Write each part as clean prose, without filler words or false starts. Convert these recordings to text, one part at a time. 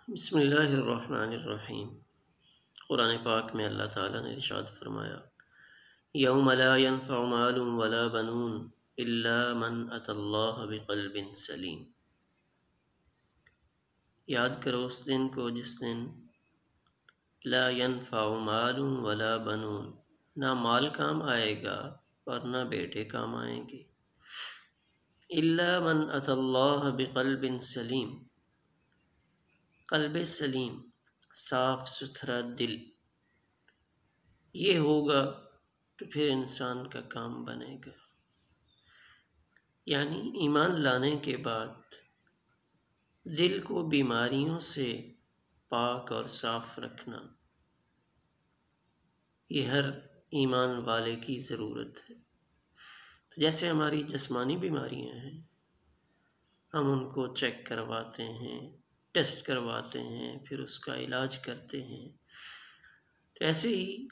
بسم اللہ الرحمن الرحیم۔ قرآن پاک میں اللہ تعالیٰ نے ارشاد فرمایا، یوم لا ينفع مال ولا بنون الا من اتى اللہ بقلب سلیم۔ یاد کرو اس دن کو جس دن لا ينفع مال ولا بنون، نہ مال کام آئے گا اور نہ بیٹے کام آئیں گے، الا من اتى اللہ بقلب سلیم، قلب سلیم، صاف ستھرا دل، یہ ہوگا تو پھر انسان کا کام بنے گا۔ یعنی ایمان لانے کے بعد دل کو بیماریوں سے پاک اور صاف رکھنا، یہ ہر ایمان والے کی ضرورت ہے۔ تو جیسے ہماری جسمانی بیماریاں ہیں، ہم ان کو چیک کرواتے ہیں، ٹیسٹ کرواتے ہیں، پھر اس کا علاج کرتے ہیں، تو ایسے ہی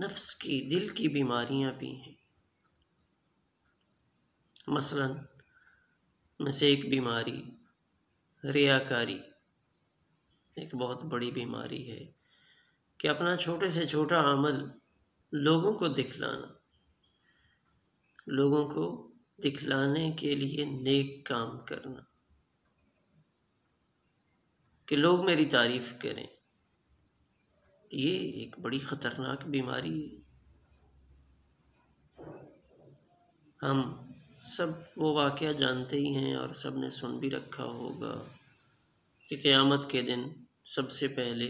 نفس کی، دل کی بیماریاں بھی ہیں۔ مثلا میں سے ایک بیماری ریاکاری، ایک بہت بڑی بیماری ہے کہ اپنا چھوٹے سے چھوٹا عمل لوگوں کو دکھلانا، لوگوں کو دکھلانے کے لیے نیک کام کرنا کہ لوگ میری تعریف کریں، یہ ایک بڑی خطرناک بیماری ہے۔ ہم سب وہ واقعہ جانتے ہی ہیں اور سب نے سن بھی رکھا ہوگا کہ قیامت کے دن سب سے پہلے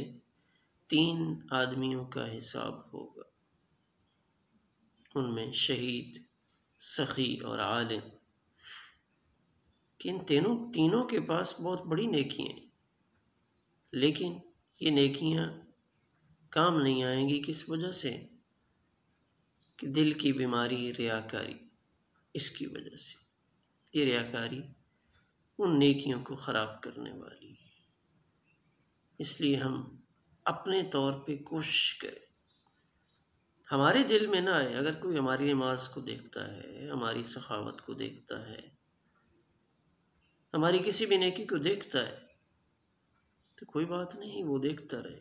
3 آدمیوں کا حساب ہوگا، ان میں شہید، سخی اور عالم، کہ ان تینوں کے پاس بہت بڑی نیکیاں ہیں، لیکن یہ نیکیاں کام نہیں آئیں گی۔ کس وجہ سے؟ کہ دل کی بیماری ریاکاری، اس کی وجہ سے یہ ریاکاری ان نیکیوں کو خراب کرنے والی ہے۔ اس لیے ہم اپنے طور پہ کوشش کریں، ہمارے دل میں نہ آئے۔ اگر کوئی ہماری نماز کو دیکھتا ہے، ہماری سخاوت کو دیکھتا ہے، ہماری کسی بھی نیکی کو دیکھتا ہے تو کوئی بات نہیں، وہ دیکھتا رہے،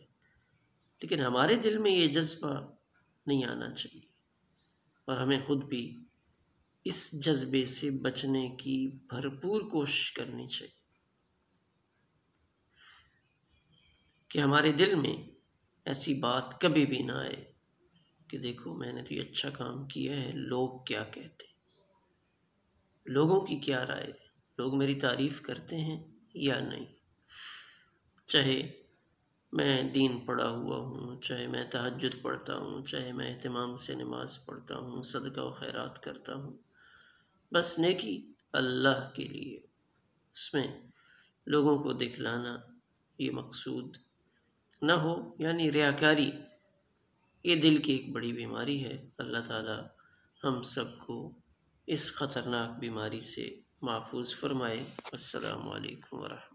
لیکن ہمارے دل میں یہ جذبہ نہیں آنا چاہیے، اور ہمیں خود بھی اس جذبے سے بچنے کی بھرپور کوشش کرنی چاہیے کہ ہمارے دل میں ایسی بات کبھی بھی نہ آئے کہ دیکھو میں نے تو یہ اچھا کام کیا ہے، لوگ کیا کہتے ہیں، لوگوں کی کیا رائے ہے، لوگ میری تعریف کرتے ہیں یا نہیں۔ چاہے میں دین پڑھا ہوا ہوں، چاہے میں تہجد پڑھتا ہوں، چاہے میں اہتمام سے نماز پڑھتا ہوں، صدقہ و خیرات کرتا ہوں، بس نیکی اللہ کے لیے، اس میں لوگوں کو دکھلانا یہ مقصود نہ ہو، یعنی ریاکاری، یہ دل کی ایک بڑی بیماری ہے۔ اللہ تعالی ہم سب کو اس خطرناک بیماری سے محفوظ فرمائے۔ السلام علیکم ورحمۃ اللہ۔